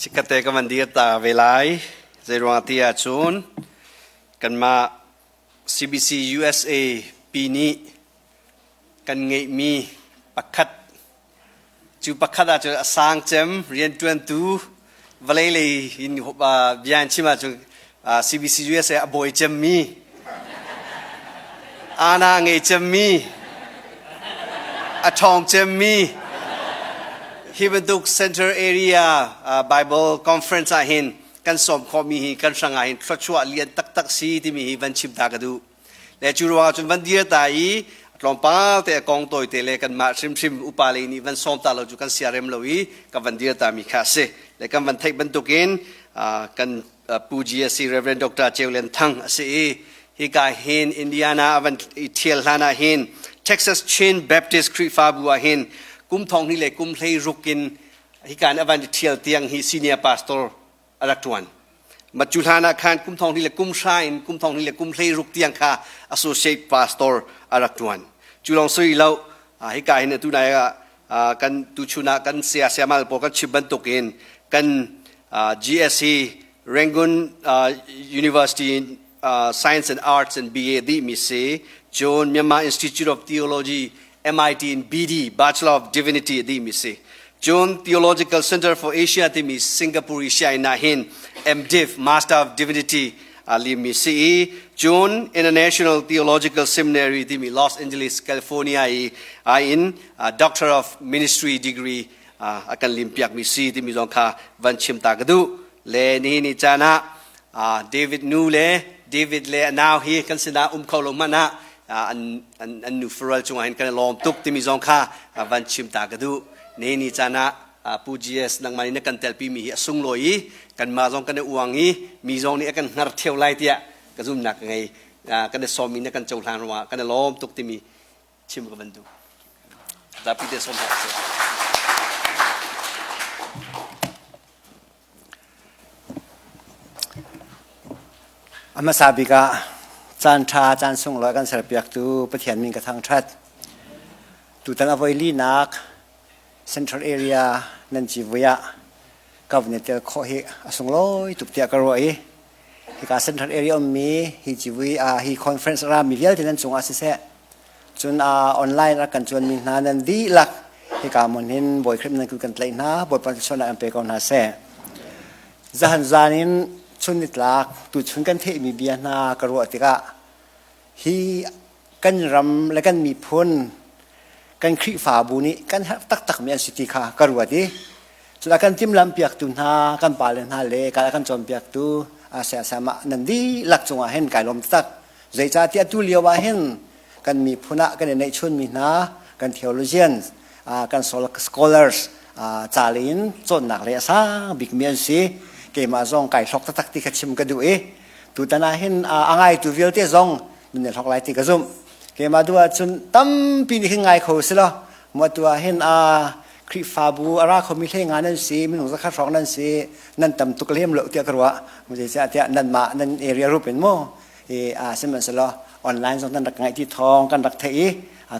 ชิคเตกันวันเดียตาเวลาใจรวงที่อาชุนกันมา CBC USA ปีนี้กันไงมีปักขัดจูปักขัดอาจจะสร้างเจมเรียนจวนตูวันเลยอินบิอันชิมาจูCBC USA อบอยเจมมีอาณาไงเจมมีอาทองเจมมีHibenduk Center Area Bible Conference ahin kan som khomi hi kan sanga hin thachwa lian tak tak si ti mi van chim ta kadu le chuwa chun van dia tai tlompa te kong toi te le kan ma sim sim upale ni van som ta lo ju kan siarem lowi ka van dia ta mi kha se le kan van thai bantukin kan puji si Reverend Dr. Cheulen Thang ase hi ka hin Indiana van thiel hana hin Texas Chain Baptist Creek Fabu ahinกุมทองนี่เลยกุมเพลย์รุกินฮิการอวันเทียลเตียงฮิซีเนียพาสตอร์อรักตวนมาจุฬานาคารกุมทองนี่เลยกุมชายกุมทองนี่เลยกุมเพลย์รุกเตียงค่ะ associate pastor อรักตวนจุลองซุยเราฮิการเนี่ยตุนายกันตุชุนากันเสียมาบอกกันชิบันตุกินกัน GSC Rangoon University Science and Arts and BA ดีมิเซโจน Myanmar Institute of Theology MIT in BD Bachelor of Divinity di misi John Theological Center for Asia di mis Singapore Asia inahin MDiv Master of Divinity ali misi John International Theological Seminary di mi Los Angeles California in Doctor of Ministry degree akan limpiak misi di mi zongka van chim tagadu le ni jana David nu David le now he kan sina kolomanaอันนูฟรัลจงหันกันลอมตุกที่มีจงค่าวันชิมตากระดูนี่จานะปูจีเอสนังมันนี่กันเตลปีมีสุ่งลอยกันมาจงกันอวงนี้มีจงนี่กันหาเที่ยวไล่เตี้ยกระซุ่มหนักไงกันสอมีนี่กันจงทางว่ากันลอมตุกที่มีชิมกับวันดูแต่พี่เดชสมบัติอามาซาบิกาจานชาจานส่งร้อยกันสารพิกตูประเทศมินกระทั่งชัดตูตั้งเอาไว้ลีนักเซ็นทรัลแอเรียนันจีวิยะกับเนี่ยเจอข้อเหตุส่งร้อยตุกเตียกระโวยที่การเซ็นทรัลแอเรียมีฮีจีวิฮีคอนเฟรนซ์รามีเดียที่นั่นส่งอาศิเซจนออนไลน์รักกันจนมีนานันดีหลักที่การมันเห็นบ่อยคลิปนั้นคือกันเลยนะบ่อยปัจจุบันอันเป็นก่อนหาเซจะหันจานินชุนนิดลักตุชุนกันเทมีเบียนากระโดดติกะฮีกันรำและกันมีพ้นกันครีฝาบุนีกันตักมีอันสิติค่ะกระโดดดิสุดกันทิมลำเปียกตุนหากันปาเลนหาเลกันจอมเปียกตุอาเซียสามะนันดีหลักจงอาเห็นไก่ลมตักใจจ่าที่ตุเลียวว่าเห็นกันมีพุนะกันในชุนมีนากันเทโอโลจีนกันสกอลเลอร์จารินจนหนักเลยซาบิกเมียนซีเกมาซองไก่ทอกตักที่ขัดชิมกันดูตุตานาเห็นอ่างไอตุวิลเตซองมันเนี่ยทอกไลติกระซุ่มเกมาดูจนตั้มปีนี้ขึ้นไงเขาสิล่ะมาตัวเห็นคริฟาบูอาราเขามีเรื่องงานนั่นสิมีหนุ่มสักสองนั่นสินั่นตั้มตุกเลี้ยมเหลือเตียกระวะมันจะเตียนั่นมานั่นเอเรียรูปเป็นโม่เสมันสิล่ะออนไลน์ส่งตั้งดักไงที่ทองกันดักเท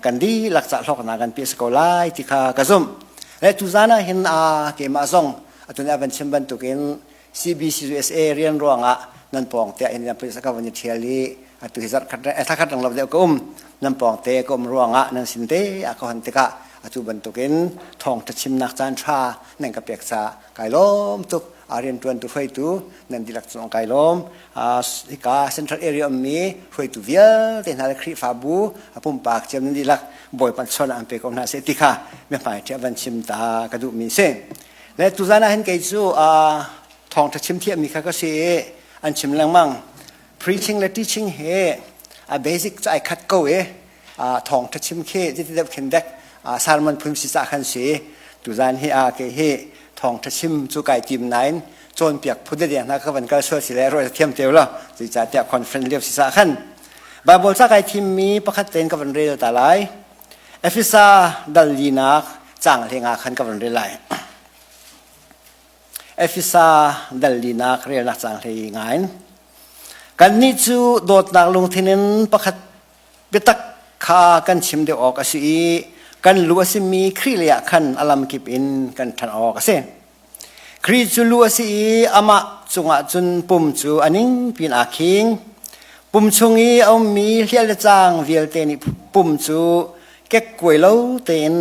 กันดีหลักษาทอกนากันเปียสกอลไลที่ขากระซุ่มและตุจานาเห็นเกมาซองตัวนี้เป็นชิมบันตุกินCBC USA เรียนร่วงนั่นปองเตะอินเดียเป็นสักวันเทียลีตุหิสัตถ้าขัดหลังเราเดียวก็นั่นปองเตะก็ร่วงนั่นสินเตะก็หันติกะจุบันตุกินทองจะชิมนักจานชานั่นกับเปียกซาไก่ล้มตุกเรียนตัวนตุไฟตุนั่นดีหลักสองไก่ล้มที่กาเซ็นทรัลแอเรียมีไฟตุเวียเต็นอะไรครีฟาบูปุ่มปากเจมนั่นดีหลักบ่อยปันชนอันเป็นของนาเซติกะไม่ไปเจ้าวันชิมตากระดูมีเส้นและตุจานาเห็นไก่จูทองทัชชิมเทียมมีค่ะก็เสียอันชิมลังมั่ง preaching และ teaching เฮbasic ใจคัดgo ทองทัชชิมเคที่ได้เข็นเด็กซาลมันพึ่งศิษย์ขันเสียตุจานเฮเกเฮทองทัชชิมจูไก่ทีมไหนจนเปียกพุทธเดียนะก็วันก็ช่วยสิแล้วรอยเทียมเตียวแล้วจิจ่าเตียคอนเฟรนซ์เรียบศิษย์ขันบาบอลสักไก่ทีมมีประคัตเต็นกับวันเรียลตาไลเอฟิซาดัลลีนักจ้างเฮงาขันกับวันเรียลไลเอฟิซาดัลลีนักเรียนนักจังเลยงานกันนี้จูโดดนักลงที่นั้นประคัตเบตักขากันชิมเดียวออกสิกันลัวสิมีครีเลียขันอลัมกิบอินกันทันออกสิ คริสจูลัวสีอามาจุงอาจุนปุ่มจูอันนี้เป็นอาคิงปุ่มชงอีเอามีเฮียลจางเวียลเตนิปุ่มจูแกกวยเล่าเตน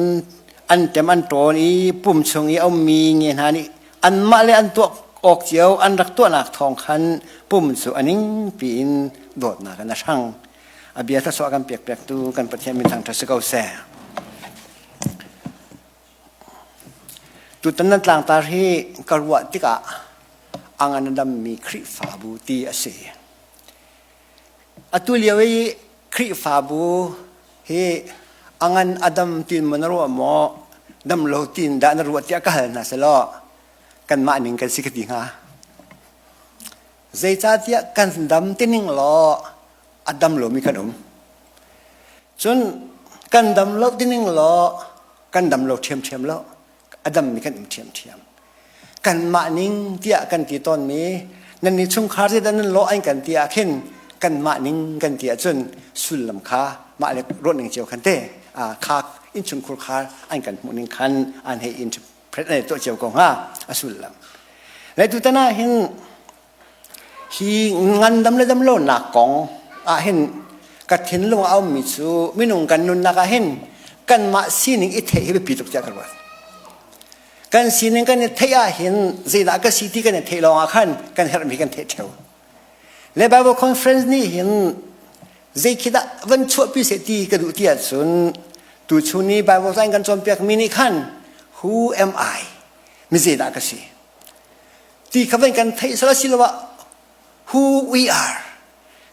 อันเต็มอันโตนี้ปุ่มชงอีเอามีเงี้ยฮานี่อันมาเลยอันตัวออกเจียวอันรักตัวหนักทองคันปุ่มจูอันนี้เป็นโดดหนักนะช่างอาเบียทัศวกันเปียกๆตูกันประเทศมีทางทัศกเอาแสตุตันนั้นต่างตาที่กรวดที่กะอังอันนั้นมีคริฟาบูตีอาเซียตุเลียวีคริฟาบูเฮอังอันอดัมตินมันรัวหมอดัมโลตินดานรัวที่ก็เห็นนะสละกันมาหนึ่งกันสิกติงาใจจัดที่กันดัมตินิงล้ออดัมโลมีขนมจนกันดัมโลตินิงล้อกันดัมโลเทียมล้ออดัมมีกันเทียมกันมาหนึ่งที่กันที่ต้นมีนั่นนี่ช่วงคาร์ที่นั้นล้ออันกันที่ขึ้นกันมาหนึ่งกันที่จนสุลลำคามาเล็กรถหนึ่งเจียวคันเต้คาอินชุนคุรคาอันกันหมดหนึ่งคันอันให้อินเพรสในตัวเจียวกงฮะสุลลำและตุตนาเห็นฮีงันดำเลยดำโลนักกองเห็นกัดเห็นลงเอามิจูมินุงกันนุนนักเห็นกันมาซีนิงอิเทให้ไปปิดตุกจากกันวัดกันซีนิงกันเทียเห็นใจนักซีที่กันเทลองอาคันกันเฮรมีกันเทเทวและไบเบิลคอนเฟรนซ์นี่เห็นใจคิดว่าวันชั่วพิเศษที่กระดูกที่สุนตุชุนี้ไบเบิลใจกันจอมเปียกมินิคัน Who am I มิใจนักซีที่เขาเป็นกันเทสละสิลวะWho we are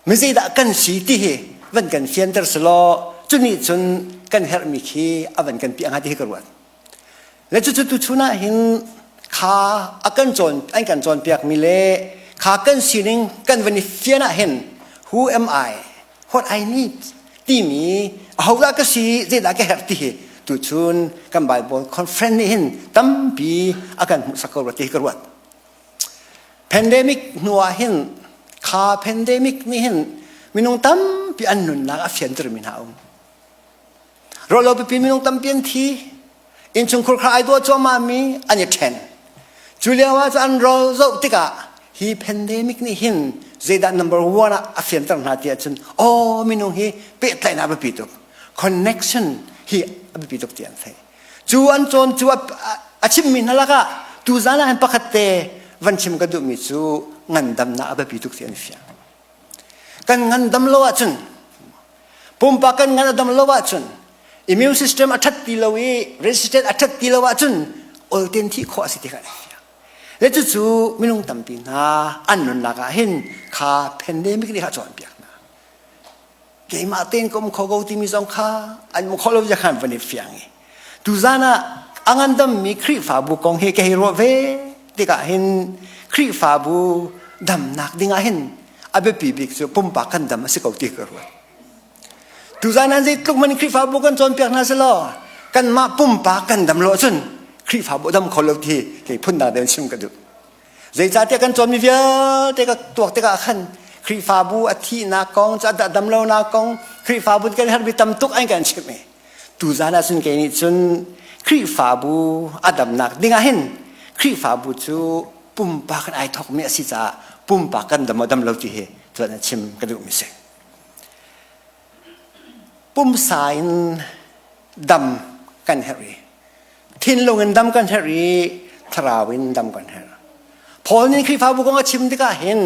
ไม่ใช่ด่ากันสีที่วันกันเฟียนเตอร์สโลจุนี่จนกันเฮร์มิคีอาวันกันปีอังที่กระวัดและจุดชุน่าเห็นขาอากันจนอันกันจนเปียกมิเลขากันสีนึงกันวันนี้เฟียน่าเห็น Who am I What I need ที่มีเอาด่ากันสีใจด่ากันเฮร์ที่ตุชุนกันไบเบิลคอนเฟรนซ์นี่เห็นตั้มปีอากันสักกระวัดที่กระวัดpandemic นัวเห็นข้า pandemic นี่เห็นมินงตั้มปีอันนุนนักเฟียนตรมินาเราไปปีมินงตั้มเปลี่ยนทีอินชุงคุรคลายตัวจอมามีอันนี้เทนจุเลียว่าจะอันเราจะติกะฮี pandemic นี่เห็นเจดัน number one อ่ะเฟียนตรนาทีจนโอ้มินงฮีเปิดไหนนะไปปิดตุก connection ฮีไปปิดตุกเตียนเทจูอันจนจูอาชิมมินละกะตูจานะเห็นปกติวันชิมกระดูมิจูงันดำน่าอาบิตุกเสียนฟิยกันงันดำโลวะจุนปุ่มปากันงันดำโลวะจุน immune system อัดตีโลวี resistance อัดตีโลวะจุนโอเทนที่ข้อสิทธิกันฟิยและจู่ๆมินุงตั้มปีน่าอันนุนนักเห็นข้า pandemic นี่ข้าจวนเปียกนะเกี่ยมาเต้นก็มุขโกติมิซองข้าอันมุขเราจะขันวันนี้ฟิยงดูซานะอังันดำมีครีฟ้าบุกองเฮกเฮโรเวที่ก็เห็นครีฟ้าบูดำนักดิ่งเห็นอาเบปีบิกจะปุ่มปากกันดำสิเขาตีกระวดดูจานั้นสิทุกมันครีฟ้าบูกันจนเปียกน่าสลอกันมาปุ่มปากกันดำโลจนครีฟ้าบูดำคนละทีที่พุ่นดาเดินชิมกันดูใจจ่าเตกันจนมีเยอะเตก็ตัวเตก็ขันครีฟ้าบูอาทินักกองจะดำโลนักกองครีฟ้าบูกันให้ไปตำตุกไอ้กันชิมดูจานั้นสิแกนี่จนครีฟ้าบูอดำนักดิ่งเห็นครีฟ้าบูจูปุ่มปากกันไอทอกเมียสิจ้าปุ่มปากกันดำมาดำเราที่เหตัวนั้นชิมกระดูกมิเสกปุ่มสายดำกันเฮรีทินลงเงินดำกันเฮรีทราวินดำกันเฮรพอนี้ครีฟ้าบูก็ชิมที่ก็เห็น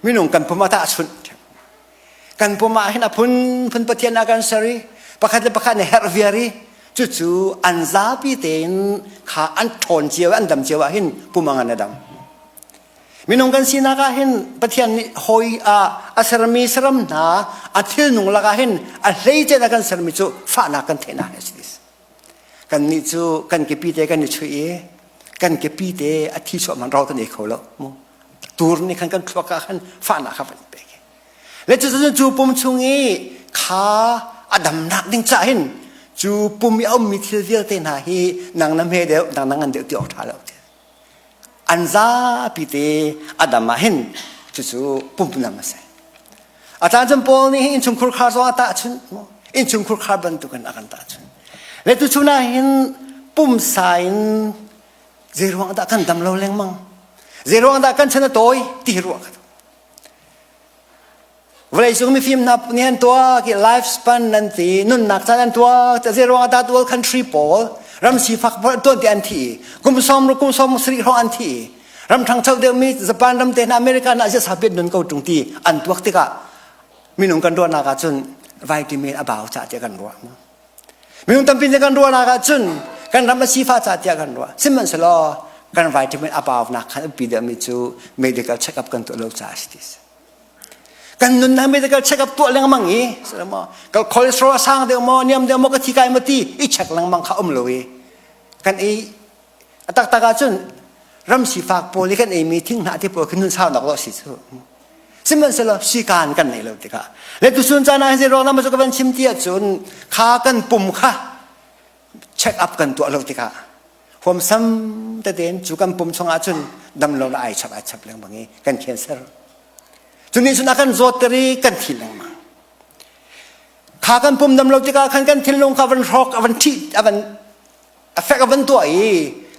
มินุงกันปุ่มมาตาชุนกันปุ่มมาเห็นพุ่นปะเทียนอาการสรีประคันในเฮรวิอารีจู่ๆอันซาปีเตนขาอันทนเจียวอันดำเจียวเห็นปุ่มมังอันดำมินงกันสินักเห็นปะเทียนหอยอาสรมีสรมนาอัทิลนุงลักเห็นอันเลเจนักันสรมิจูฟ้านักกันเทน่าเฮสิสกันนิจูกันเก็บปีเตกันนิช่วยกันเก็บปีเตอัทิชวมันเราตันเอกเขาแล้วตูร์นี่กันควักกันฟ้านักครับเป็นเปกและจู่ปุ่มชุงงี้ขาอดำนักดิ่งใจเห็นจูปุ่มมีเอามิทิลเดียเตน่าฮีนางน้ำเฮเดียวนางนันเดียวที่ออกท่าแล้วอันซาพิเตอดัมมาเห็นจู่ๆปุ่มน้ำมาใส่อาจารย์จำปอนี่อินชุมคุรคาร์สว่าตาชุนอินชุมคุรคาร์บันตุกันอากันตาชุนและจู่ๆน่าเห็นปุ่มสายเจรวงตากันดำเราแรงมั่ง zero anda kan chana toy ti ruwa ka vlei sung mi film na nian tua ki lifespan nan ti nun nak chan tua ta zero anda dual country pol ram si fak ton ti an ti kum som sri ro an ti ram thang chau de mi japan ram te na america na ja sabet nun ko tung ti an tuak ti ka minung kan ro na ka chun vitamin about cha te kan ro minung tampin kan ro na ka chun kan ram si fa cha te kan ro simman selo kan vitamin about na kan pi de mi chu medical check up kan to lo cha stis kan nun na medical check up to lang mangi sama kal cholesterol sang de mo niam de mo ka thi kai mati I check lang mang kha loe kan e atak taka chun ram si fak poli kan e meeting na te po kan nun sa nak lo si chu simman selo si kan kan nei lo te ka le tu sun cha na se ro na ma chu ka ban chim ti a chun kha kan pum kha check up kan to lo te ka hom sam ta den chu kan pum chonga chun dam lo na ai chap lang mangi kan cancerจุนี้สุนัขกันโจตรีกันทิลงมาขากันปุ่มดำเราติกาขันกันทิลงกับวันรอกวันที่วันเอฟเฟกต์วันตัวอี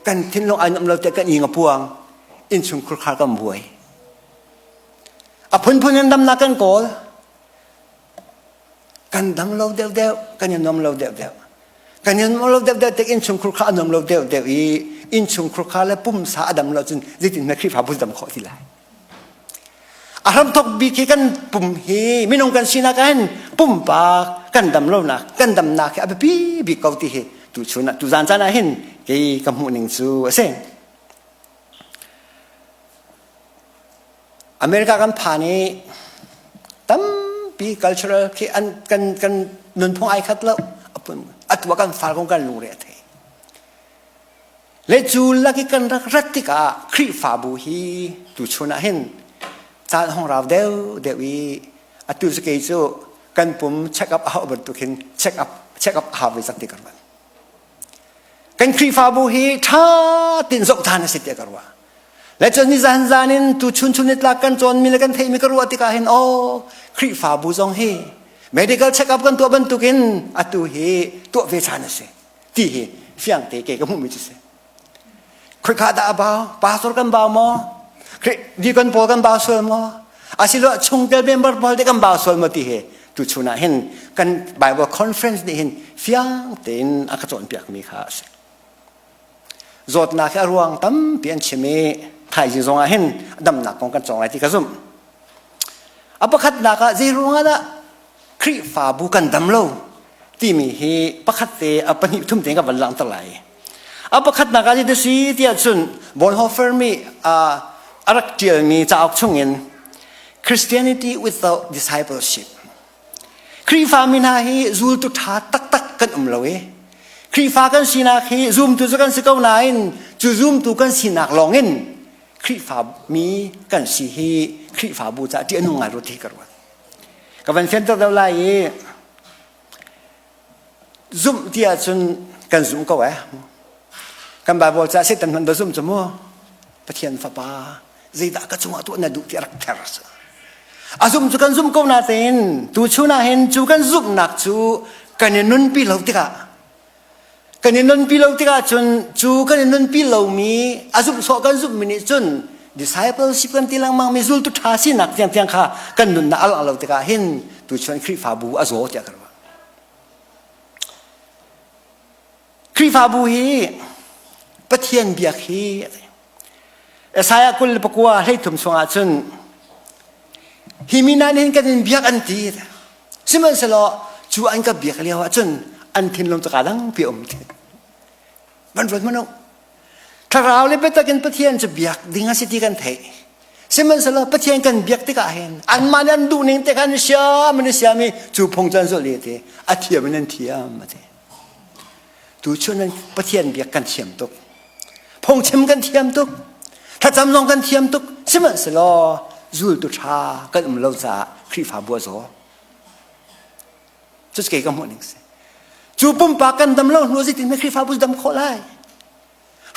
กันทิลงไอ้ดำเราติกันยิงกับพวงอินชุงครุขากันบวยพุ่นยันดำนักกันโกลกันดำเราเดียวกันยันดำเราเดียวกันยันดำเราเดียวติอินชุงครุขาดำเราเดียวอีอินชุงครุขาและปุ่มสาดำเราจนจิตนักคริฟาบุษดำขอที่ไรอารมณ์ทกบีกีกันปุ่มฮีไม่นงกันสินะกันปุ่มปากกันดำโลนักกันดำนักอับบีบีเกาตีเฮตุชนะตุจานจานะเห็นกีกำหูหนึ่งซูเส้นอเมริกากันผ่านนี้ตั้มปี cultural ที่อันกันนุนพงไอคัดแล้วปุ่มอัตวกันฟาร์กงกันลุงเรียเทเลจูลักกันรักติกาครีฟาบูฮีตุชนะเห็นจานของเราเดี๋ยวอัตุสเกจูกันผมเช็คอัพเอาบทตุกินเช็คอัพหาวิสักติกันวันกันครีฟาบูฮีท่าตินสกทานสิทธิ์กันว่าและจนนิจานินตุชุนนิตลักกันจนมีเลกันเทมิกรัวติกาเห็นโอ้ครีฟาบูจงฮีmedical check up kan tua bentukin atu he tua vechana se ti he fiang te ke kamu mi se koi kada abao pastor kan ba mo di kan pol kan ba sol mo asilo chungtel member pol de kan ba sol mo ti he tu chuna hen kan bible conference ni hen fiang ten akachon piak mi kha se zot na kha ruang tam pian chime thai ji zonga hen dam na kong kan chong lai ti ka zum apakhat na ka ji ruanga daครีฟาบุกันดำโลที่มีเหประคัตเตอปนิทุ่มเตงกับวันหลังตะไลประคัตนักการที่สีที่จุนบนฮอฟเฟอร์มีอารักเจียมีจะเอาช่วงเงิน Christianity without discipleship ครีฟามินาฮีจูลตุธาตักกันเลวครีฟากันสินักฮีซูมตุกันสิเก้าไหนจูซูมตุกันสินักลองเงินครีฟามีกันสิฮีครีฟาบุจะที่อนุงานรุทีกันวันกับวันเซ็นต์เราไล่ซุ่มที่อาจจะกันซุ่มก็แหวะกันบาบอกจะเสร็จแต่มันซุ่มจะมั่วประเทศฟ้าป่าใจด่าก็จงเอาตัวนั้นดูที่รักเทอร์สซุ่มจะกันซุ่มก็น่าเต้นตัวชูน่าเห็นจูกันซุ่มหนักจูกันยันนุ่นปีเหล่าที่กะกันยันนุ่นปีเหล่าที่กะจนจูกันยันนุ่นปีเหล่ามีซุ่มสอกันซุ่มมินิจนdiscipleship kan tilang mang mizul tu thasi nak tiang kha kan nun na al alo tika hin tu chuan khri fa bu azo tia karwa khri fa bu hi pathian biak hi esaya kul pakwa hei thum songa chun himinan hin kan biak an ti siman selo chu an ka biak lewa chun an thin lom taka dang pi om ti ban rot manoถ้าเราเล่นไปตะกันประเทศจะเบียกดิ้งอาศัยที่กันเทเสมันสละประเทศกันเบียกที่กันเห็นอันมันยันดูนิ่งแต่กันเสียมันเสียมีจูพงจันสุริเตอาเทียมันนั่นเทียมมาเตดูช่วงนั้นประเทศเบียกกันเทียมตุกพงชิมกันเทียมตุกถ้าจำลองกันเทียมตุกเสมันสละจูลตุชากันอุมเลาจะครีฟ้าบัวโซจุดเกี่ยกับหมดนิ่งสิจูปุ่มปากกันดำเล่าหนูสิถึงไม่ครีฟ้าบัวดำโคไล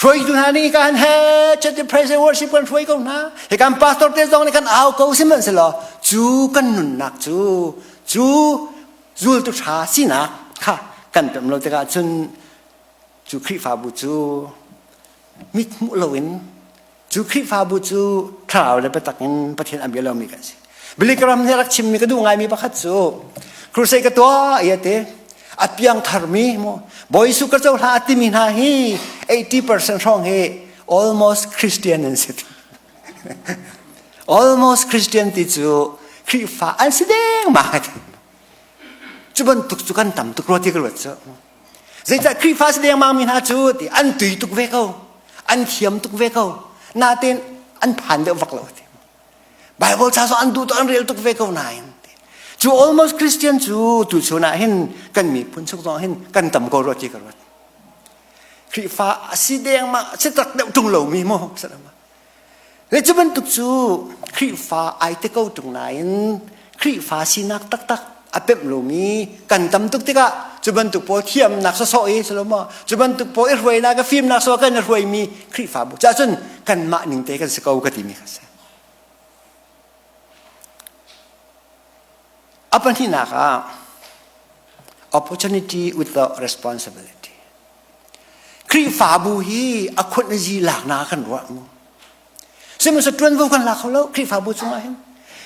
ช่วยดูหานี่การเฮจะจะ praise and worship กันช่วยกันนะเหตุการณ์ pastor เตจงในการเอาเขาสิมันสิล่ะจูกันนุนนักจูตุชาสินะค่ะกันเป็นเราจะการจูคริฟ้าบุจูมิดมุลวิน จูคริฟ้าบุจูข่าวเลยไปตักเงินประเทศอเมริกามีกันสิบิลิกรัมเนี่ยรักชิมมีก็ดูไงมีประคัตจูครูเซกตัวเอเตอัดเพียงทาร์มีโมบอยสุกเจ้าท่าติมินาฮี80% ช่องเฮ almost Christian นั่นสิ almost Christian ที่จูคริฟ้าอันแสดงมาจุบันตุกจุกันต่ำตุกรถที่กระโดดเจ้าเจ้าคริฟ้าแสดงมามีนาจูที่อันตุยตุกเวกเอาอันเทียมตุกเวกเอานาเต้นอันผ่านเดือดวักเราที่ไบเบิลชาสอันดูตัวอันเรียลตุกเวกเอานายจู almost Christian จูตุชนาเห็นกันมีพุ่นสุกต้องเห็นกันต่ำกรถที่กระโดดคริฟ้าแสดงมาเสตักเดาตรงเหล่ามีโมสนามแล้วจุบันตุกจูคริฟ้าไอเตก้าตรงไหนคริฟ้าสินักตักตักอาเป็มโลมีกันตำตุกติกะจุบันตุกโปเทียมนักโซเอสลมจุบันตุกโปเอรวยนักฟิล์มนักโซกันรวยมีคริฟ้าบุจ้าจนกันมาหนึ่งเตกันสกาวกติมีกันเสอัปนี้นะคะ opportunity without responsibility คริฟ้าบุฮีอคนจีหลักนากันวะมั้งซึ่งมันสะท้อนวงกันหลักเขาแล้วคริฟ้าบุจุมาเห็น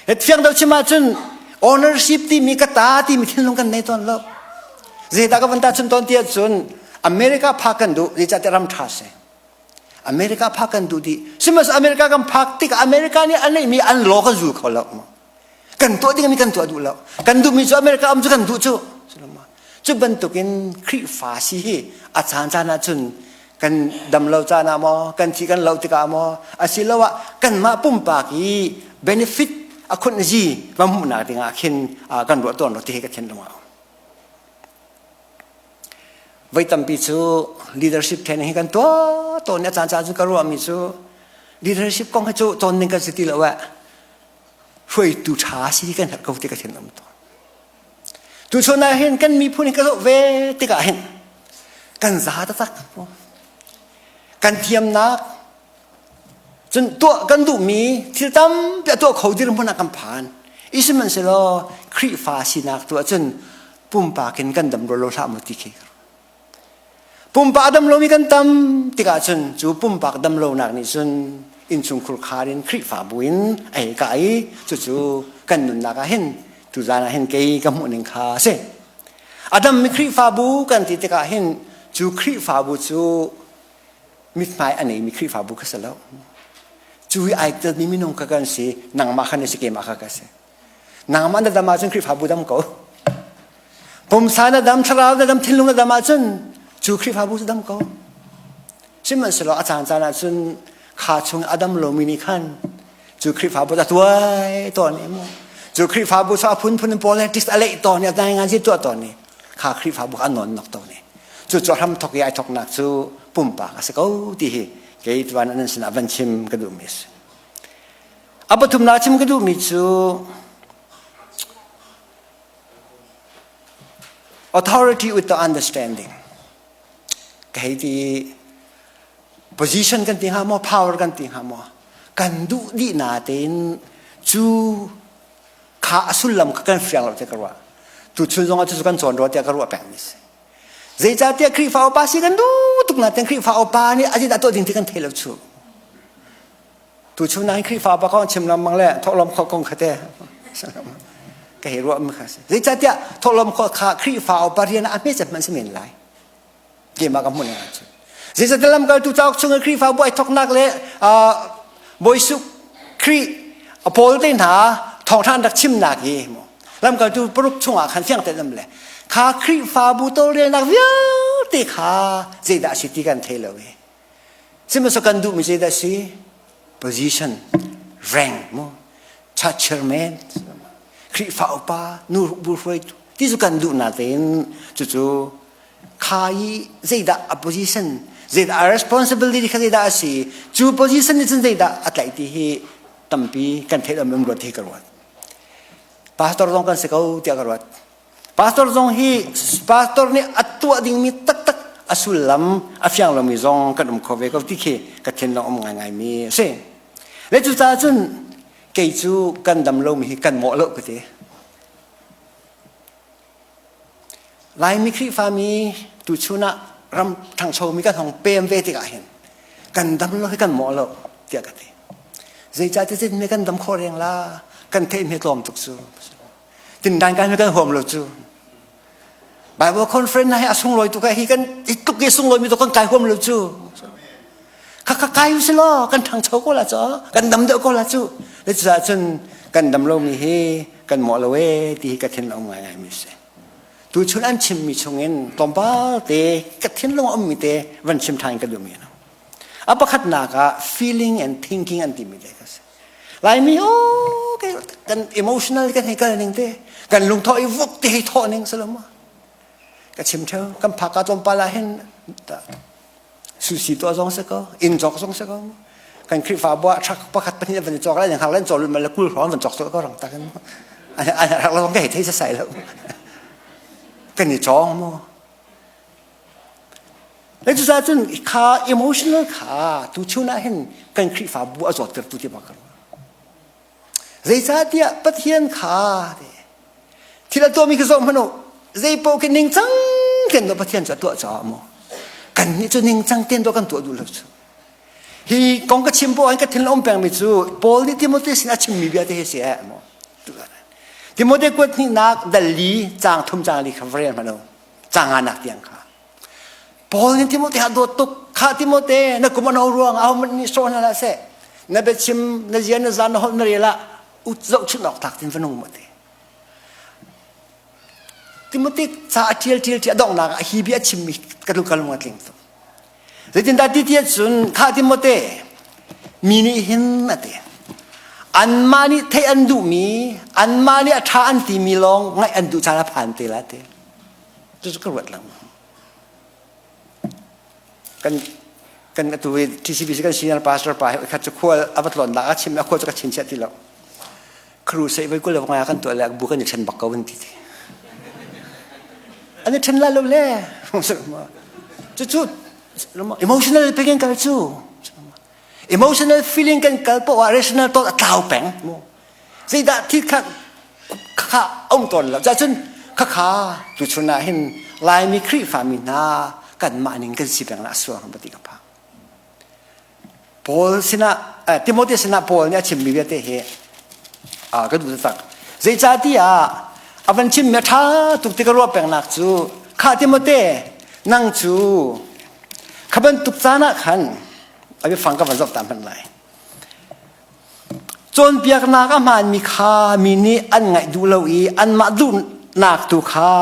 เหตุเพียงเราชิมาจนownership ที่มีกตาที่มีทิ้งลงกันในตอนเลิกเจตากวันตาจนตอนเที่ยจนอเมริกาพักกันดูดิจัดรำทัศน์อเมริกาพักกันดูดิซึ่งมันอเมริกากันพักที่อเมริกาเนี่ยอันนี้มีอันโลกจูเขาแล้วกันตัวที่มีกันตัวดูแล้วกันดูมีจูอเมริกาจูกันดูจูจูบรรทุกินคริฟ้าสิอาจารย์จานาจนกันดำเราจานามอกันที่กันเราติกามออาศิลวะกันมาปุ่มปากี benefitอาคนจีบางมุนาติงอาเข็นกันรัวตัวรถที่เขาเข็นลงมาไว้ตั้งปีจู leadership แทนให้กันตัวเนี่ยจานจุกรัวมีจู leadership กองให้จูตอนนึงกันสิทีละว่าช่วยดูช้าสิกันเขาที่เขาเข็นลงตัวดูชนายเห็นกันมีผู้นี้ก็เวติกาเห็นกันซาตะตักกันเทียมนักจนตัวกันดูมีที่ตั้มเป็นตัวเขาที่เราพนักกันผ่านอิสมันเสลอคริฟ้าสินักตัวจนปุ่มปากกันดำโรโลทามุติเคปุ่มปากดำโรมีกันตั้มติกาจนจูปุ่มปากดำโรนักนี่จนอินซุงคุรคารินคริฟ้าบุญไอ้ไก่จู่กันนุนนักเห็นตุจานะเห็นเกย์กับมุนิงคาเสอดัมมีคริฟ้าบุกันติกาเห็นจูคริฟ้าบุจูมิตรหมายอันนี้มีคริฟ้าบุก็เสร็จแล้วจูไอเตอร์นี่มีน้องกันสินางมาขันสิเกมาขันสินางมันดำมาจนคริฟ้าบุดำเขาผมสายดำชราดำทิ้งลงดำมาจนจูคริฟ้าบุดำเขาซึ่งมันสโลอาจารย์จานะจนขาชงอดัมโลมินิคันจูคริฟ้าบุดตัวตัวนี้มั้งจูคริฟ้าบุชอบพุ่น politics อะไรตัวนี้ในงานที่ตัวนี้ขาคริฟ้าบุอันนนนกตัวนี้จูทำทอกยายทอกนักจูปุ่มปากสกาวที่เกี่ยวกับนั้นสินะวันชิมกระดูมิสอัปตุมนาชิมกระดูมิจู authority with the understanding เกี่ยวกับ position กันที่หามอ power กันที่หามอกันดูดีนาเต็นจูข้าสุลลัมกันเฟียงเราจะกระว่าตุชุนจงอาจจะกันสอนเราจะกระว่าแปลงมิสเจ้าเตี้ยคริฟ้าอปาสิกันดูตุกนาเต็นคริฟ้าอปานี่อาจจะตัวจริงที่กันเทลชูตุชุนนั้นคริฟ้าอปาเขาชิมลำมังแหละทอลมเขาคงขัดเต้ก็เห็นว่ามันขัดเจ้าเตี้ยทอลมเขาขาคริฟ้าอปาเรียนอาไม่จับมันเสมียนไรเกี่ยมากับมุนอะไรเจ้าเตี้ยลำก็ตุเจ้าชงคริฟ้าบ่อยทอกนักเลยบ่อยสุคริโพลเต้นหาทองท่านดักชิมนักยี่มั้งลำก็ตุปลุกช่วงขันเฟียงแต่ลำเลยข้าคริฟ้าบุตรเรียนนักวิวติข้าเจดาสิติกันเทเลเวซึ่งมันสกันดูมิเจดาสิ position rank มั้ง judgment คริฟ้าอุปานูบุฟเฟ่ที่สกันดูนาเต็นจู่ข้าเจดา position เจดา responsibility ข้าเจดาสิจู่ position นี่เจดาอะไรที่ตั้มปีกันเทเลเวมันรวดที่กระวัด pastor ต้องกันสกาวที่กระวัดpastor zong hi pastor ni atua ding mi tak tak asulam afyang lo mi zong kan khove ko tikhe ka chen lo ngai ngai mi se le chu ta chun ke chu kan dam lo mi kan mo lo ko te lai mi khri fa mi tu chuna ram thang chho mi ka thong pem ve ti ka hen kan dam lo kan mo lo เตียกันทีใจใจจะไม่กันดำคอเรียงละกันเทไม่กลมตุกซูตินดันกันไม่กันห่วงเราจูBible conference ให้อาสุงลอยตุกให้กันตุกเกสุงลอยมีตุกกันกายห่วงเราจูข้ากายอยู่สิล้อกันทางเช้าก็ละจ้อกันดำเดือก็ละจูแล้วจะจนกันดำเรามีเฮกันหมอละเวตีกันเทนเอาไงมีเสตัวชุนอันชิมมีชงเงินตอมบ้าเตะกันเทนลงอมมีเตะวันชิมทานกันดูมีนะอัปขัดนักะ feeling and thinking อันที่มีเลยกันลายมีโอ้กัน emotional กันให้กันนึงเตะกันลงท่ออีวกเตะให้ท่อนึงสลามกันชิมเช้ากันผักกันตอมปลาเห็นสุสีตัวสองสักก็อินจอกสองสักก็กันคลิปฟ้าบัวชักประคัดปนิดวันจอกแล้วอย่างเขาเล่นจอรุ่นมันแล้วกู้ร้อนวันจอกสักก็รังตากันอันเราต้องแก้ให้ใส่แล้วกันนี่จองมั้งแล้วจุดนั้นจนขา emotional ขาตัวชูน่าเห็นกันคลิปฟ้าบัวจอดตัวที่บ้านกันใจจ้าเดียปะเทียนขาที่เราตัวมีคือสองมโนใจโปกันนิ่งจังกันตัวปะเทียนจะตัวจอมั้งกันนี่จุดนิ่งจังเตียนตัวกันตัวดูแล้วจูฮีกองกระชิมโบอันกระทิ้งล้มแปลงไม่จูโปลนี่ที่โมเดสินาชิมมีเบียดเสียมั้งที่โมเดกวนที่นักดัลลีจางทุ่มจางลีคาเฟรนมาโนจางอานักเตียงค่ะโปลนี่ที่โมเดหาตัวตุกข้าที่โมเดนักกุมารเอารวงเอามันนี่โซนอะไรเสนับเป็นชิมนักเรียนนักจานนักคนเรียละอุจจาระชุดนอกตักที่ฝันงโมเดที่โมเดสาเทียลดองนักฮีบีชิมมีกระดูกกระลุงอัดลิงตัวแต่ที่นั่นที่เทียจุนข้าที่โมเดมีนี่เห็นมาเดอันมานี่เทอันดูมีอันมานี่ท่าอันที่มีลองไงอันดูชาลผ่านเตละเตจุดก็รวดลังกันตัวที่ซีบีกันซีนัลพาสเตอร์ไปขัดจะขั้วอับตลอนนักชิมแล้วขั้วจะกัดชินเชติแล้วครูเซย์ไว้ก็เลยว่าไงกันตัวแรกบุกันอย่างฉันบักกวันที่อันนี้ฉันละลุเล่จุดemotional เป็นกันกันจู่ emotional feeling กันกันเพราะว่า rational ตัวเต่าแป้งสิ่งที่ข้าองตนแล้วจะจนข้าตุชนาเห็นลายมีครีฟามินากันมาหนึ่งกันสิบอย่างละส่วนของปฏิกับพระพอลสินะติโมเธสินะพอลเนี่ยชิมมีเวทเฮก็ดูสักใจจ่าที่อันชิมเมื่อท้าตุกติกรัวแป้งนักจู่ข้าติโมเธนั่งจู่ขบันตุกจานะขันเอาไปฟังกับวันจบตามพันเลยจนเปียกนักอามันมีข้ามีนี่อันไงดูเลวีอันมาดูนักตุข้า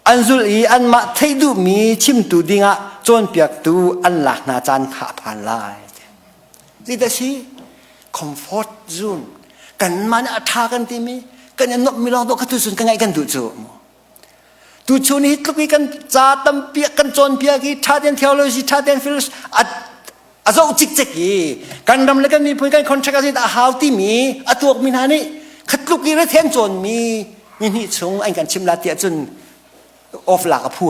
อันสุลีอันมาเทดูมีชิมตูดิงะจนเปียกตูอันหลักนาจานขาผ่านลายนี่แต่สิคอมฟอร์ตซูนกันมันอัฐากันที่มีกันยันนกมีลองตัวกระตุ้นกันไงกันดูจูตูชูนี่ทุกกันจ่าตั้มเปียกันจนเปียกีชาเดนเทโอโลจีชาเดนฟิลส์อาจจะจิกจิกกีกันดำเล็กันมีพูดกันคอนทรักต์ที่หาวที่มีตัวมีนานี่ขัดลุกกีระเทนจนมีนี่ชงไอ้กันชิมลาเตียจนออฟหลักกับผู้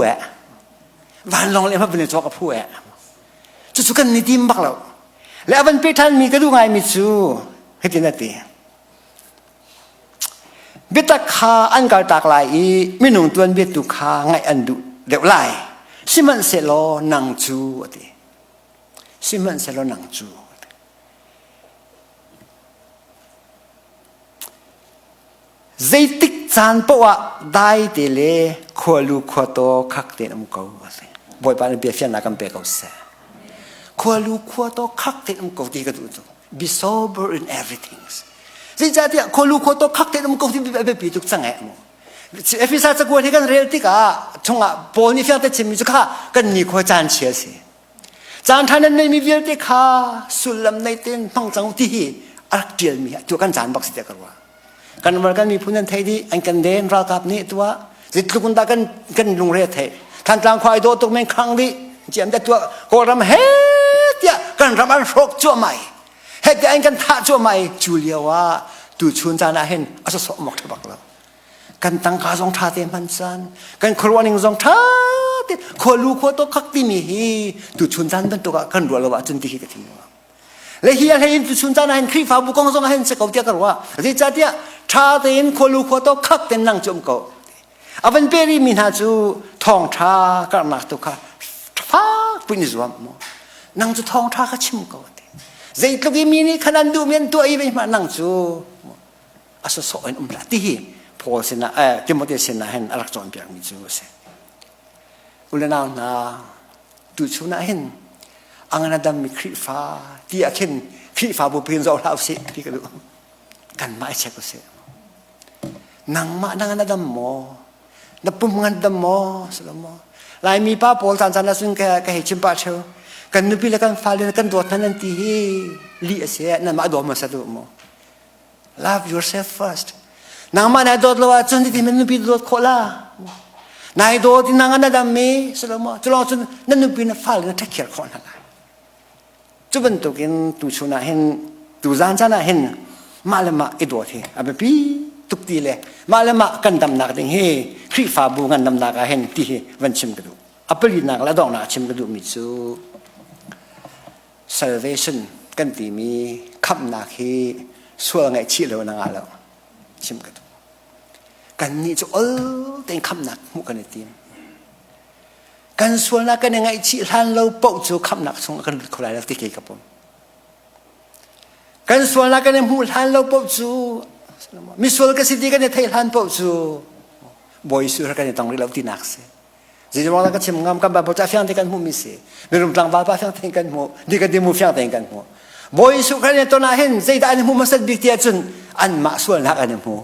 วันลองเลยมาเป็นตัวกับผู้จุดกันนี่ทีมบักเราแล้ววันเป็นท่านมีกระดูกไงมีจูให้ดีนาทีเบตขาอันการตากลายไม่หนุ่มตัวเบตุขาไงอันดูเดี๋ยวไล่ซิมันเซโลนังจูดิซิมันเซโลนังจูใจติกจานเพราะว่าได้เดลขวลูขวโตคักเตนอมกูบ่อยปานเบียเฟียนนักกันเปกเอาเสขวลูขวโตคักเตนอมกูดีกันดู be sober in everythingสิ่งที่คนรู้คนโตคักเตนมันก็ที่แบบปีตุกสังเกตมั้งเอฟิซาจะกวนที่กันเรียลติกาชงอ่ะปนนี่ฟังแต่ชิมิจุกะกันนี่ขวจานเชียสิจานท่านนั้นไม่มีเรียลติกาสุลมในเต็นพังจังที่อักเดียมีตัวกันจานบักสิเดียกันว่ากันวันกันมีผู้นั้นไทยที่อันกันเดินรากับนี่ตัวจิตลุกุนตากันลุงเรียไทยท่านกลางควายโดตุกเมงครั้งนี้เจียมแต่ตัวโกรำเฮ็ดเนี่ยกันรำอันฟกจั่วใหม่เฮ็ดอันกันท่าจั่วใหม่จูเลียว่าตูชวนจานาเห็นอาจจะสมองทบักเรากันตั้งขาทรงท่าเต็มพันซันกันครัวนิ่งทรงท่าเต็มคนรู้คนตัวคักที่มีฮีตูชวนจานเป็นตัวกันรัวเราว่าจนที่ฮีกันทิ้งว่าและฮีเห็นตูชวนจานาเห็นครีฟ้าบุกงทรงเห็นสกาวเดียกันว่าที่จัดเนี่ยท่าเต็มคนรู้คนตัวคักเต็มนั่งจมเขาอาเป็นเปรีมินหาจูทองท่ากันนักตัวข้าฟ้าปุ่นจวมนั่งจูทองท่าก็ชิมเขา zai tlugi mini khanan du men tu ai ve ma nang chu aso so en la ti Paul sina Timothy sina hen alak chon piak mi chu se ulena na tu chu na hen angana dam mi khri fa ti akhen khri fa bu pin zo la se ti ka du kan mai che ko se nang ma nang na dam mo na pum ngan dam mo salamo lai mi pa Paul tan san na sun ka he chim pa cheu kan nu pi la kan fa le kan dot nan ti hi li se na ma do ma sa du mo love yourself first nang ma na dot lo wa chun ti men nu pi dot khola nai dot ti nang na dam me salamo chlo chun nan nu pi na fa le na ta kher khon hala chu ban to kin tu chu na hen tu zan cha na hen ma le ma e dot he abe pi tuk ti le ma le ma kan dam nak ding he khri fa bu ngan dam nak a hen ti he van chim ka du apali nak la dong na chim ka du mi chu salvation kan ti mi khap nak he sual ngai chi lo na nga lo chim ka du kan ni chu ol ten khap nak mu kan ti kan sual na kan ngai chi hlan lo pau chu khap nak chung kan khulai la ti ke ka pom kan sual na kan mu hlan lo pau chu mi sual ka si ti kan thai hlan pau chu boy su ka ni tong ri lo ti nak se ji mo la ka chim ngam kam ba bo cha fyang te kan mu mi se mi rum tlang ba ba fyang te kan mu di ka di mu fyang te kan mu boy su ka ni to na hen zai da ni mu masad bi ti chun an ma sual na kan mu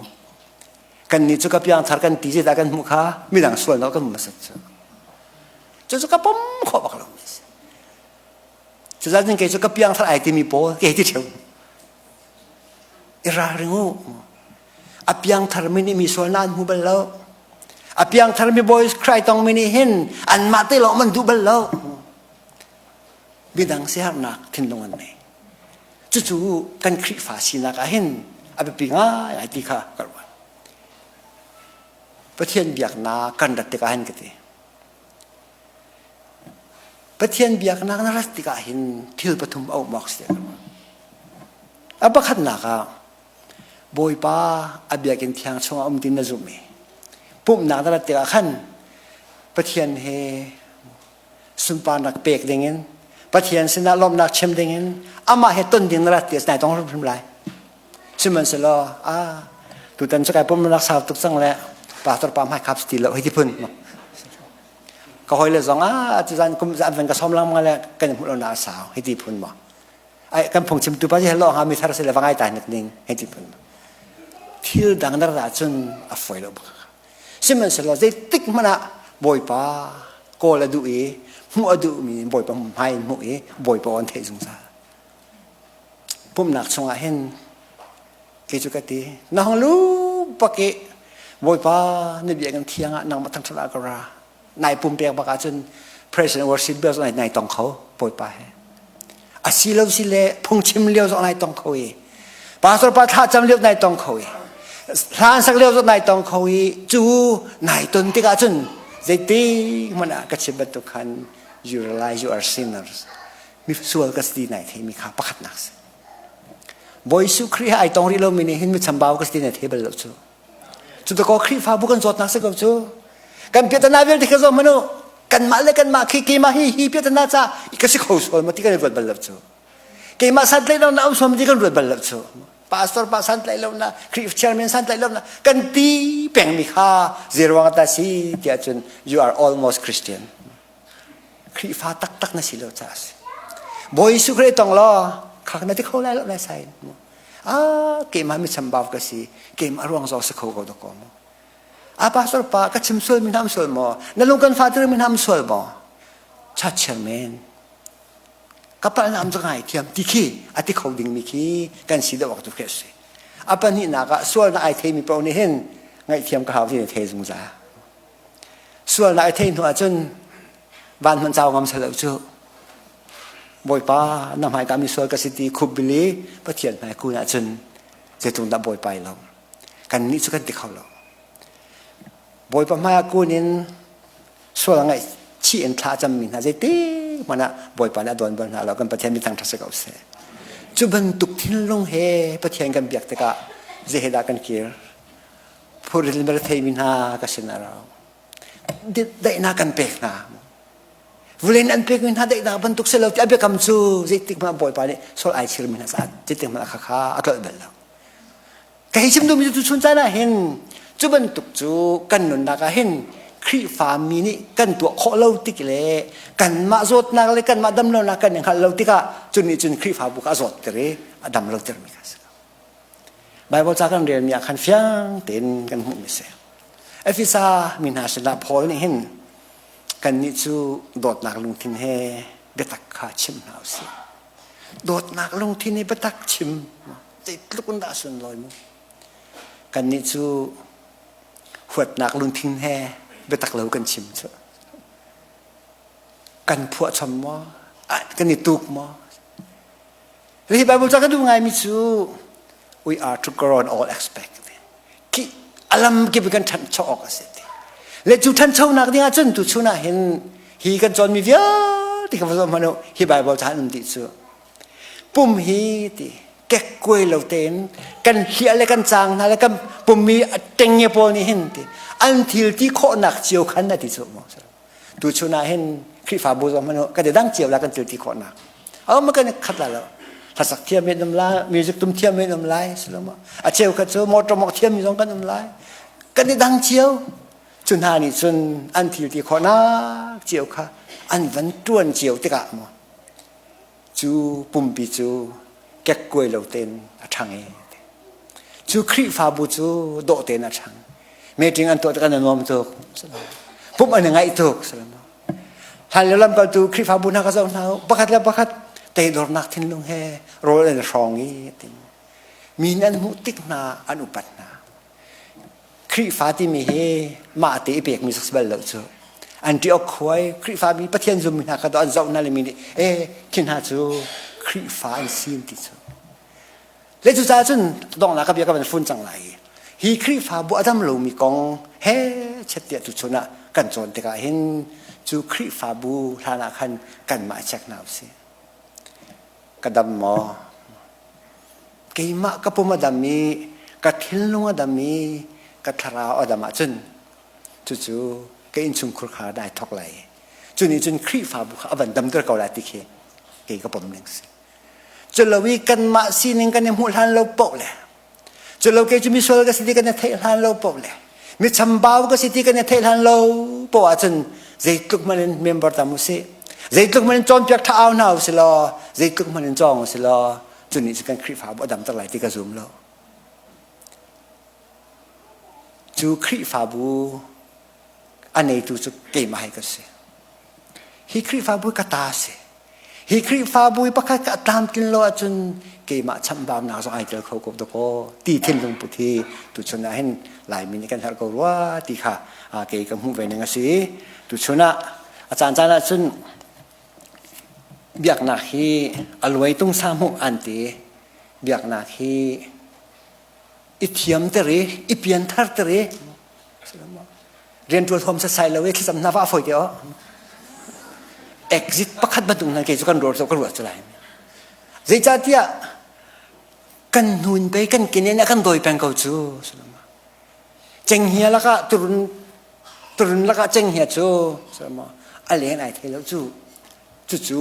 kan ni chu ka pyang thar kan ti ji da kan mu kha mi dang sual na kan mu masad chu chu ka pom kho bak lo mi se chu za jin ke chu ka pyang thar ai ti mi po ke ti cheu ira ringu apiang thar mi ni mi sual nan mu bal lo apiang thar mi boys cry tong mi ni hin an ma te lo man du bal lo bidang se har nak thin longan ne chu chu kan khri fa si na ka hin abe pinga ai ti kha karwa pathian biak na kan rat te ka hin ke te pathian biak na na rat ti ka hin thil pathum au mox te aba khat na ka boy pa abiakin thiang chonga tin na zumi pum na da te khan pathian he sumpa nak pek dingin pathian sina lom nak chem dingin ama he ton din ra te nai tong rum lai siman se lo tu tan chakai pum nak sa tuk sang le pastor pa mai khap sti lo hi ti phun ka hoi le zong chu zan kum za ven ka som lang ma le kan mu lo na sa hi ti phun ma ai kan phong chim tu pa ji lo ha mi thar se le wangai ta nik ning hi ti phun thil dang dar da chun a foi lo siman se lo zai tik mana boy pa ko la du e mu adu mi boy pa mai mu e boy pa on the jung sa pum nak chunga hen ke chu ka ti na hong lu pa ke boy pa ne bi kan thianga nang ma thang thla ka ra nai pum pek ba ka chun praise and worship bells nai tong khau boy pa he a si lo si le phung chim leo zo nai tong khau e pastor pa tha cham leo nai tong khau e hlan sak leo zo nai tong khau e chu nai ton ti ka chun zai ti mana ka chibat to khan you realize you are sinners mi sual ka sti nai the mi kha pakhat nak se boy su khri ai tong ri lo mi ni hin mi chambao ka sti nai the bel lo chu chu to ko khri fa bu kan zot nak se ko chu kan piatana vel ti ka zo mano kan ma le kan ma ki ma hi piatana cha ka si khos ma ti ka le bel lo chu ke ma sat le na am som ti kan bel lo chu pastor pa sant lai lo na chairman sant lai lo na kan ti peng mi kha zero ta si ti achun you are almost Christian khri fa tak tak na silo chas boy su khre tong lo khak na ti kho lai lo na sai ke ma mi chambao ka si ke ma ruang zo sa kho ko do ko mo pastor pa ka chim sul min ham sul mo na lung kan father min ham sul mo cha chairman kapal na am jangai thiam tikhi ati khoding mi khi kan si da wak tu khese apa ni na ka sual na ai the mi pro ni hen ngai thiam ka haw ti the jung za sual na ai the nu a chun ban man chaw ngam salo chu boy pa na mai ka mi sual ka siti khubili pathian mai ku na chun je tung da boy pai lo kan ni chu kan ti khaw lo boy pa mai ku nin sual ngai chi en tha cham min ha je ti mana boy pa na don ban na lo kan pathian mi tang thase ka se chu ban tuk thin long he pathian kan biak te ka je he da kan kir phur rin ber thei min ha ka sin ra dai na kan pek na vulen an pek min hadai da ban tuk selo ti abe kam chu zitik ma boy pa ni sol ai chir min sa zitik ma kha kha atol bel la ka hi chim du mi tu chun cha na hen chu ban tuk chu kan nun na ka henครีฟามีนี่กันตัวโคเล่าติกเลยกันมาจดนักเลยกันมาดำเรากันอย่างเขาเล่าติกะจุนนี่จุนครีฟาบุกอาจดเตะดำเราเตะมีกันใบบอกจากกันเรียนมีอาการเฟียงเต็นกันหุ่นมิเสเอฟิซามีนาสลาพอลนี่เห็นกันนี่จูโดดนักลงทินเฮเบตักขาชิมหนาวสิโดดนักลงทินเฮเบตักชิมติดลูกคนด่าส่วนลอยมั้งกันนี่จูหัวนักลงทินเฮไปตักเหลากันชิมเถอะกันพวกชมมอกันนี่ตุกมอที่ไบเบิลจะกันดูไงมิจู we are to grow in all aspect ที่อลัมกิบกันทันชอกสิเลจูทันชอนักเนี่ยจนตุชุนะเห็นฮีกันจนมีเยอะที่เขาบอกมาโนที่ไบเบิลจะนั่นติจูปุ่มฮีที่แก่กล้วยเหลาเต็นกันเฮียอะไรกันจางนะแล้วกันปุ่มมีเต็งเงี้ยปอนี่เห็นที่อันที่ที่โคหนักเจียวขันนั่นที่สุดมั้งดูชนะเห็นคริฟาบูซอมันก็จะดังเจียวแล้วกันที่โคหนักเอามันก็ขัดแล้วถ้าสักเทียมเม็ดน้ำลายมิวสิกตุ้มเทียมเม็ดน้ำลายสุดแล้วมั้งเจียวกันเจียวมอตรมอกเทียมมีสองกันน้ำลายก็จะดังเจียวจนหานี่จนอันที่โคหนักเจียวค่ะอันวันต้วนเจียวติกะมั้งจูปุ่มปีจูแก่กล้วยเหลาเต็นทางเอจูคริฟาบูจูโดเต็นทางเมื่อถึงอันตัวกันนวมตุกปุ๊บอันยังไงตุกฮัลโหลลำก็ตุคริฟาบุญนักเจ้าหน้าบักขัดแล้วบักขัดเตะดอกนักทิ้งลงแห่โรยในช่องนี้ติมีนั่นมุติกนาอนุปัตนาคริฟาที่มีเฮมาเตะเปียกมีสักแบบเหล่าจูอันที่ออกคอยคริฟามีประเทศจุมินักก็อันเจ้าหน้าเลยมีขินหาจูคริฟาอันซีนติจูเลจูจ้าจนดองนักก็เบียก็เป็นฟุ้นจังไรฮีคริฟาบุอดัมลูมีกองเฮเช็ดเดียตุชนะกันจนแต่ก็เห็นจูคริฟาบุธนาคันกันมาเช็คนาวสิกระดมหมอเกี่ยมกับปุ่มอดัมมีกัดทิ้งลงอดัมมีกัดทาราวอดัมจนจู่ๆก็อินชุมครุขาได้ทอกไหลจุนี่จนคริฟาบุอบันดำตัวเก่าได้ติเคเกี่ยกับปุ่มหนึ่งสิจนเราวิกันมาซีนึงกันในหัวทันเราโปะเลยจนเราเกี่ยจะมีส่วนก็สิทธิกันในเทลันเราปเลยมีชำบ่าวก็สิทธิกันในเทลันเราปว่าจนใจตุกมันเมมเบอร์ตามุสิใจตุกมันจอมเปียกเท้าหนาวสิลอใจตุกมันจองสิลอจนนี้จะกันคริฟาบุดำตั้งหลายที่กระซุ่มเราจูคริฟาบุอันนี้ตัวจะเกี่ยมาให้กันสิฮีคริฟาบุกตาสิฮีคริฟาบุยปะคัดกะตามกินโลจนเกี่ยมาชำบามนาสองไอเจอเขากบตะโพตีเทนลงปุถีตุชนะเห็นหลายมินิกันทาร์กว่าตีค่ะเกี่ยกับหูไปหนึ่งสิตุชนะอาจารย์จานะจนเบียกนักฮีอรวยตุ้งสามหกอันตีเบียกนักฮีอิเทียมเตรีอิเปียนทาร์เตรีเรียนตัวทอมสไซเลเวที่สำนักว่าฝอยเดียวexit ประคัดบันตุงนั่นเกี่ยวกับรถจะรวดจะไรใจจ่าที่กันหุ่นไปกันกินเนี่ยกันโดยเป็นเขาจูเจงเฮียแล้วก็ตุรุนแล้วก็เจงเฮียจูสมมติอะไรไหนเที่ยวจู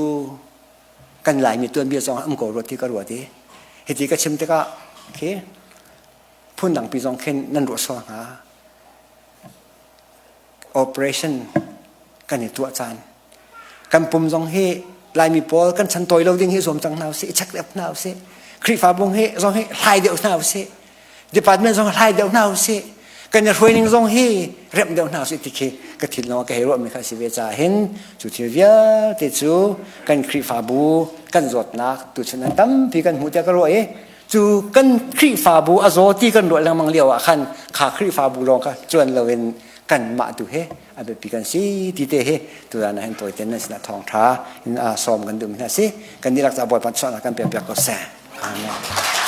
กันหลายมีตัวเบี้ยซองอัมโกรถที่ก็รวดดีเหตุก็ชิมที่ก็โอเคพูดหนังปีซองเข็นนั่นรวดซองหา operation กันในตัวจานกันปุ่มซองเฮลายมีปอลกันฉันต่อยเราดิ้งเฮสวมจังนาวเสชักเล็บนาวเสครีฟ้าบงเฮซองเฮลายเดียวนาวเสดีพาร์ตเมนต์ซองลายเดียวนาวเสกันจะช่วยนิ่งซองเฮเรียบเดียวนาวเสติเคก็ทิ้งน้องก็เฮโร่ไม่ค่อยสิเวจาเห็นจุดที่เวียติจูกันครีฟ้าบูกันจดนักตุชนะตั้มพี่กันหูเตกรวยจูกันครีฟ้าบูอโซที่กันรวยแล้วมังเลียวอ่ะขันขาครีฟ้าบูรองก็จวนเราเป็นกันมาดูเฮอาเบปีกันสิทีเตเฮตัวนั้นเห็นตัวเต็นนั่นสินะทองท้าซ้อมกันดูมินะสิกันนี่รักษาบ่อยปัจจุบันกันเปลี่ยนแปลงก็แสงอาเมน